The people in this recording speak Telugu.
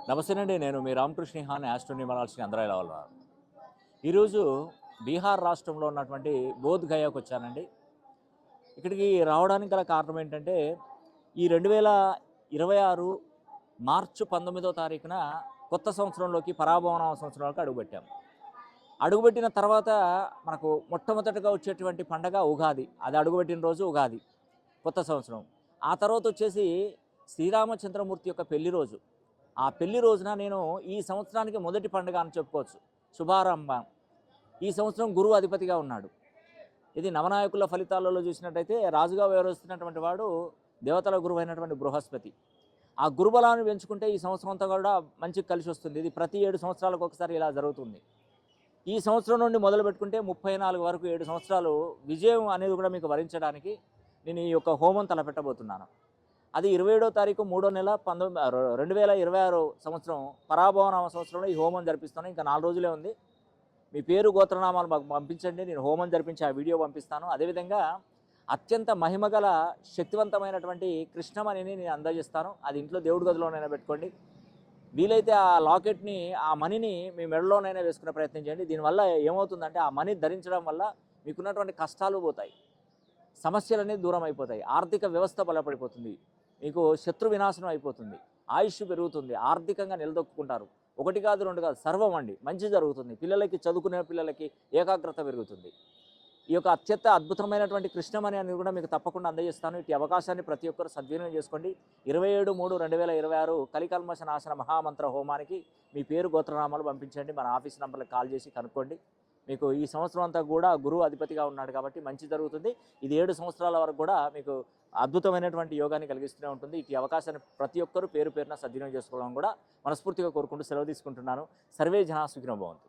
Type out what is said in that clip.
నమస్తేనండి. నేను మీ రామకృష్ణ హాన్ ఆస్ట్రోన్యూమరాలజీ అందరూ ఉన్నారు. ఈరోజు బీహార్ రాష్ట్రంలో ఉన్నటువంటి బోధ్ గయాకు వచ్చానండి. ఇక్కడికి రావడానికి గల కారణం ఏంటంటే ఈ 2026 మార్చి 19వ తారీఖున కొత్త సంవత్సరంలోకి పరాభవనామ సంవత్సరంలోకి అడుగుపెట్టాము. అడుగుపెట్టిన తర్వాత మనకు మొట్టమొదటిగా వచ్చేటువంటి పండగ ఉగాది. అది అడుగుపెట్టిన రోజు ఉగాది, కొత్త సంవత్సరం. ఆ తర్వాత వచ్చేసి శ్రీరామచంద్రమూర్తి యొక్క పెళ్లి రోజు. ఆ పెళ్లి రోజున నేను ఈ సంవత్సరానికి మొదటి పండుగ అని చెప్పుకోవచ్చు, శుభారంభం. ఈ సంవత్సరం గురువు అధిపతిగా ఉన్నాడు. ఇది నవనాయకుల ఫలితాలలో చూసినట్టయితే రాజుగా వ్యవహరిస్తున్నటువంటి వాడు దేవతల గురువు అయినటువంటి బృహస్పతి. ఆ గురుబలాన్ని పెంచుకుంటే ఈ సంవత్సరం అంతా కూడా మంచి కలిసి వస్తుంది. ఇది ప్రతి 7 సంవత్సరాలకు ఒకసారి ఇలా జరుగుతుంది. ఈ సంవత్సరం నుండి మొదలు పెట్టుకుంటే 34 వరకు 7 సంవత్సరాలు విజయం అనేది కూడా మీకు వరించడానికి నేను ఈ యొక్క హోమం తలపెట్టబోతున్నాను. అది 27వ తారీఖు 3వ నెల 2026 సంవత్సరం పరాభవనామ సంవత్సరంలో ఈ హోమం జరిపిస్తాను. ఇంకా 4 రోజులే ఉంది. మీ పేరు గోత్రనామాలు మాకు పంపించండి, నేను హోమం జరిపించి ఆ వీడియో పంపిస్తాను. అదేవిధంగా అత్యంత మహిమగల శక్తివంతమైనటువంటి కృష్ణమణిని నేను అందజేస్తాను. అది ఇంట్లో దేవుడి గదిలోనైనా పెట్టుకోండి. వీలైతే ఆ లాకెట్ని, ఆ మనీని మీ మెడలోనైనా వేసుకునే ప్రయత్నం చేయండి. దీనివల్ల ఏమవుతుందంటే ఆ మనీ ధరించడం వల్ల మీకున్నటువంటి కష్టాలు పోతాయి, సమస్యలు అనేది దూరం అయిపోతాయి, ఆర్థిక వ్యవస్థ బలపడిపోతుంది, మీకు శత్రు వినాశనం అయిపోతుంది, ఆయుష్ పెరుగుతుంది, ఆర్థికంగా నిలదొక్కుంటారు. 1 కాదు 2 కాదు, సర్వం అండి మంచి జరుగుతుంది. పిల్లలకి, చదువుకునే పిల్లలకి ఏకాగ్రత పెరుగుతుంది. ఈ యొక్క అత్యంత అద్భుతమైనటువంటి కృష్ణమణి అనేది కూడా మీకు తప్పకుండా అందజేస్తాను. ఇటు అవకాశాన్ని ప్రతి ఒక్కరు సద్వినియోగం చేసుకోండి. 27/3/2026 కలికల్మష నాశన మహామంత్ర హోమానికి మీ పేరు గోత్రనామాలు పంపించండి. మన ఆఫీస్ నెంబర్లకు కాల్ చేసి కనుక్కోండి. మీకు ఈ సంవత్సరం అంతా కూడా గురువు అధిపతిగా ఉన్నాడు కాబట్టి మంచి జరుగుతుంది. ఇది 7 సంవత్సరాల వరకు కూడా మీకు అద్భుతమైనటువంటి యోగాన్ని కలిగిస్తూనే ఉంటుంది. ఈ అవకాశాన్ని ప్రతి ఒక్కరూ పేరు పేరున సద్వినియోగం చేసుకోవాలని కూడా మనస్ఫూర్తిగా కోరుకుంటూ సెలవు తీసుకుంటున్నాను. సర్వే జనా సుఖినో భవంతు.